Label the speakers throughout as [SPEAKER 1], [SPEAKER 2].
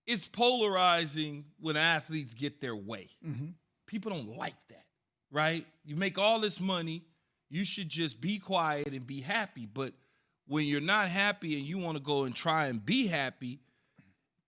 [SPEAKER 1] It's polarizing when athletes get their way.
[SPEAKER 2] Mm-hmm.
[SPEAKER 1] People don't like that, right? You make all this money, you should just be quiet and be happy. But when you're not happy and you want to go and try and be happy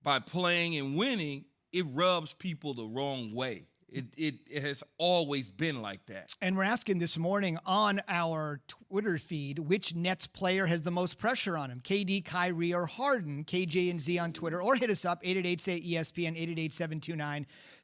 [SPEAKER 1] by playing and winning, it rubs people the wrong way. It has always been like that.
[SPEAKER 2] And we're asking this morning on our Twitter feed, which Nets player has the most pressure on him? KD, Kyrie, or Harden? KJ and Z on Twitter. Or hit us up, 888-SAY-ESPN,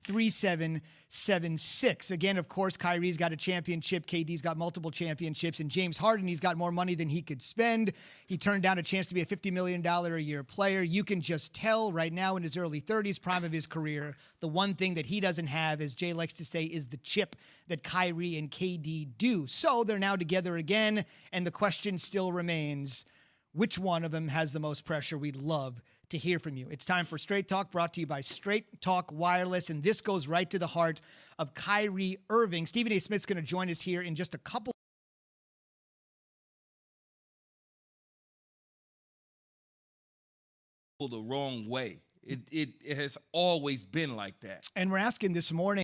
[SPEAKER 2] 888-729-3776. Again, of course, Kyrie's got a championship. KD's got multiple championships. And James Harden, he's got more money than he could spend. He turned down a chance to be a $50 million a year player. You can just tell right now in his early 30s, prime of his career, the one thing that he doesn't have, as Jay likes to say, is the chip that Kyrie and KD do. So they're now together again, and the question still remains, which one of them has the most pressure? We'd love to hear from you. It's time for Straight Talk, brought to you by Straight Talk Wireless, and this goes right to the heart of Kyrie Irving. Stephen A. Smith's going to join us here in just a couple
[SPEAKER 1] the wrong way. It has always been like that.
[SPEAKER 2] And we're asking this morning,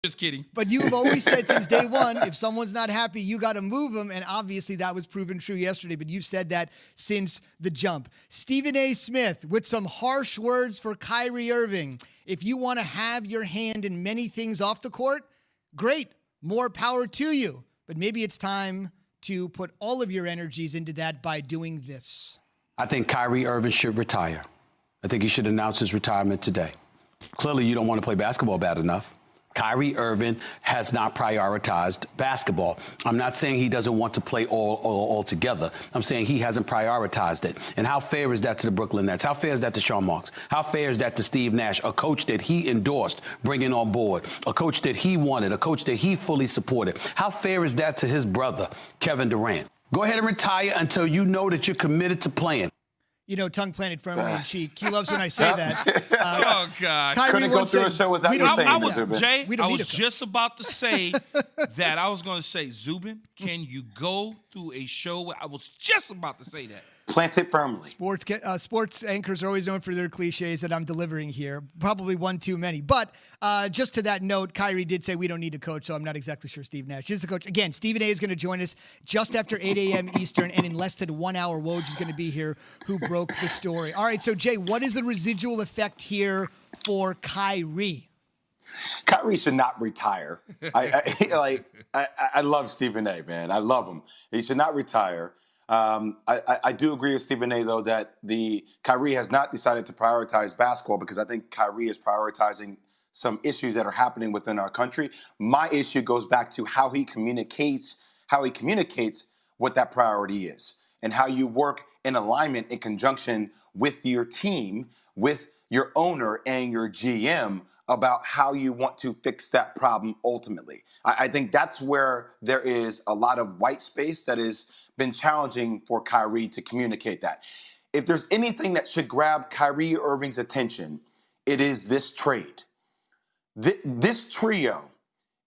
[SPEAKER 1] just kidding.
[SPEAKER 2] But you've always said since day one, if someone's not happy, you got to move them. And obviously that was proven true yesterday, but you've said that since the jump. Stephen A. Smith with some harsh words for Kyrie Irving. If you want to have your hand in many things off the court, great, more power to you. But maybe it's time to put all of your energies into that by doing this.
[SPEAKER 3] I think Kyrie Irving should retire. I think he should announce his retirement today. Clearly, you don't want to play basketball bad enough. Kyrie Irving has not prioritized basketball. I'm not saying he doesn't want to play all together. I'm saying he hasn't prioritized it. And how fair is that to the Brooklyn Nets? How fair is that to Sean Marks? How fair is that to Steve Nash, a coach that he endorsed bringing on board, a coach that he wanted, a coach that he fully supported? How fair is that to his brother, Kevin Durant? Go ahead and retire until you know that you're committed to playing.
[SPEAKER 2] You know, tongue planted firmly in cheek. He loves when I say that.
[SPEAKER 1] Oh, God.
[SPEAKER 4] Kyrie couldn't go through a show without you saying that, Zubin.
[SPEAKER 1] Jay, I was just about to say that. I was going to say, Zubin, can you go through a show? I was just about to say that.
[SPEAKER 4] Plant it firmly.
[SPEAKER 2] Sports anchors are always known for their cliches that I'm delivering here. Probably one too many. But just to that note, Kyrie did say we don't need a coach, so I'm not exactly sure Steve Nash is the coach. Again, Stephen A. is going to join us just after 8 a.m. Eastern, and in less than 1 hour, Woj is going to be here, who broke the story. All right, so Jay, what is the residual effect here for Kyrie?
[SPEAKER 4] Kyrie should not retire. I love Stephen A., man. I love him. He should not retire. I do agree with Stephen A., though, that Kyrie has not decided to prioritize basketball, because I think Kyrie is prioritizing some issues that are happening within our country. My issue goes back to how he communicates what that priority is, and how you work in alignment in conjunction with your team, with your owner and your GM, about how you want to fix that problem ultimately. I think that's where there is a lot of white space that has been challenging for Kyrie to communicate that. If there's anything that should grab Kyrie Irving's attention, it is this trade. This trio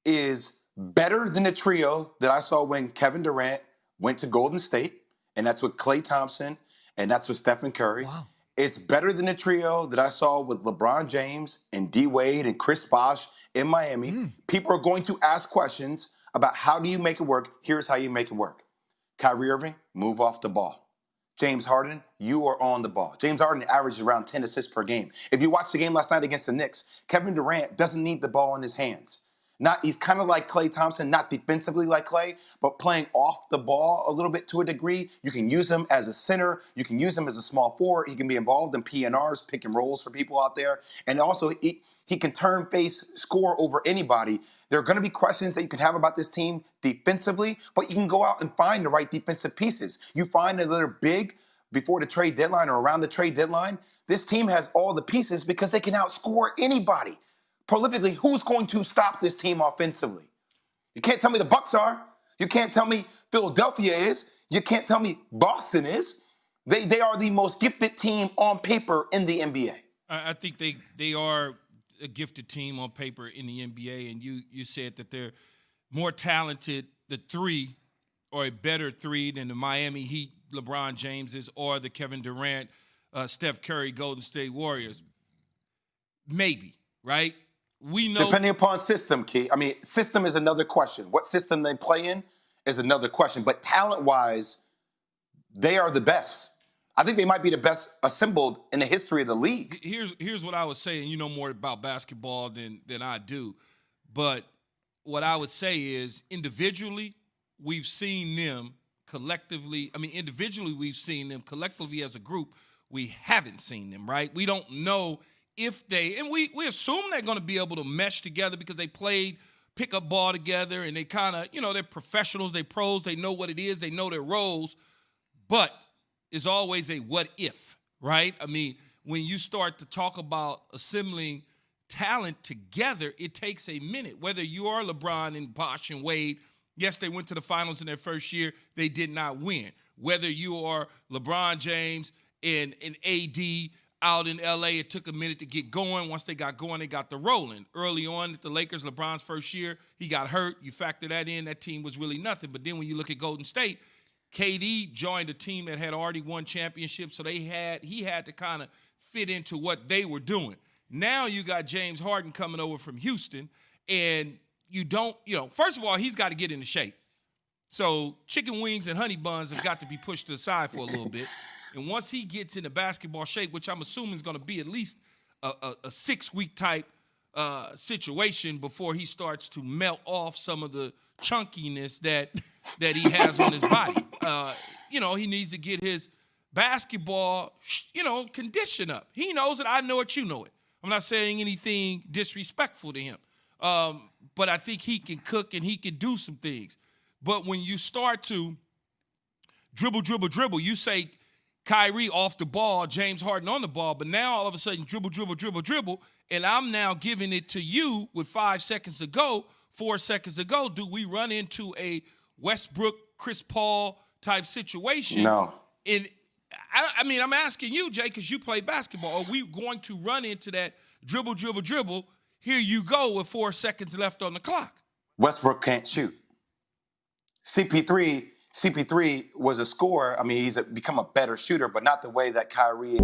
[SPEAKER 4] is better than the trio that I saw when Kevin Durant went to Golden State, and that's with Klay Thompson, and that's with Stephen Curry.
[SPEAKER 2] Wow.
[SPEAKER 4] It's better than the trio that I saw with LeBron James and D. Wade and Chris Bosh in Miami. People are going to ask questions about how do you make it work. Here's how you make it work. Kyrie Irving, move off the ball. James Harden, you are on the ball. James Harden averaged around 10 assists per game. If you watched the game last night against the Knicks, Kevin Durant doesn't need the ball in his hands. He's kind of like Klay Thompson, not defensively like Klay, but playing off the ball a little bit to a degree. You can use him as a center. You can use him as a small forward. He can be involved in PNRs, pick and rolls for people out there. And also, he can turn, face, score over anybody. There are going to be questions that you can have about this team defensively, but you can go out and find the right defensive pieces. You find that they're big before the trade deadline or around the trade deadline. This team has all the pieces because they can outscore anybody. Prolifically, who's going to stop this team offensively? You can't tell me the Bucks are. You can't tell me Philadelphia is. You can't tell me Boston is. They are the most gifted team on paper in the NBA.
[SPEAKER 1] I think they are a gifted team on paper in the NBA, and you said that they're more talented, the three, or a better three than the Miami Heat LeBron Jameses or the Kevin Durant, Steph Curry Golden State Warriors? Maybe, right? We know.
[SPEAKER 4] Depending upon system, Key. I mean, system is another question. What system they play in is another question. But talent-wise, they are the best. I think they might be the best assembled in the history of the league.
[SPEAKER 1] Here's what I would say, and you know more about basketball than I do. But what I would say is individually, we've seen them collectively. I mean, individually, we've seen them. Collectively as a group, we haven't seen them, right? We don't know if they, and we assume they're going to be able to mesh together because they played pickup ball together and they kind of, they're professionals, they're pros, they know what it is, they know their roles. But it's always a what if, right? I mean, when you start to talk about assembling talent together, it takes a minute. Whether you are LeBron and Bosh and Wade, yes, they went to the finals in their first year, they did not win. Whether you are LeBron James and AD out in LA, it took a minute to get going. Once they got going, they got the rolling. Early on at the Lakers, LeBron's first year, he got hurt. You factor that in, that team was really nothing. But then when you look at Golden State, KD joined a team that had already won championships, so he had to kind of fit into what they were doing. Now you got James Harden coming over from Houston, and you don't, first of all, he's got to get into shape. So chicken wings and honey buns have got to be pushed to the side for a little bit. And once he gets into basketball shape, which I'm assuming is going to be at least a 6-week type situation before he starts to melt off some of the chunkiness that he has on his body. He needs to get his basketball, condition up. He knows it. I know it. You know it. I'm not saying anything disrespectful to him. But I think he can cook and he can do some things. But when you start to dribble, you say Kyrie off the ball, James Harden on the ball, but now all of a sudden dribble, and I'm now giving it to you with 5 seconds to go, 4 seconds to go. Do we run into a Westbrook, Chris Paul type situation?
[SPEAKER 4] No.
[SPEAKER 1] I mean, I'm asking you, Jay, because you play basketball. Are we going to run into that dribble? Here you go with 4 seconds left on the clock.
[SPEAKER 4] Westbrook can't shoot. CP3 was a scorer. I mean, he's become a better shooter, but not the way that Kyrie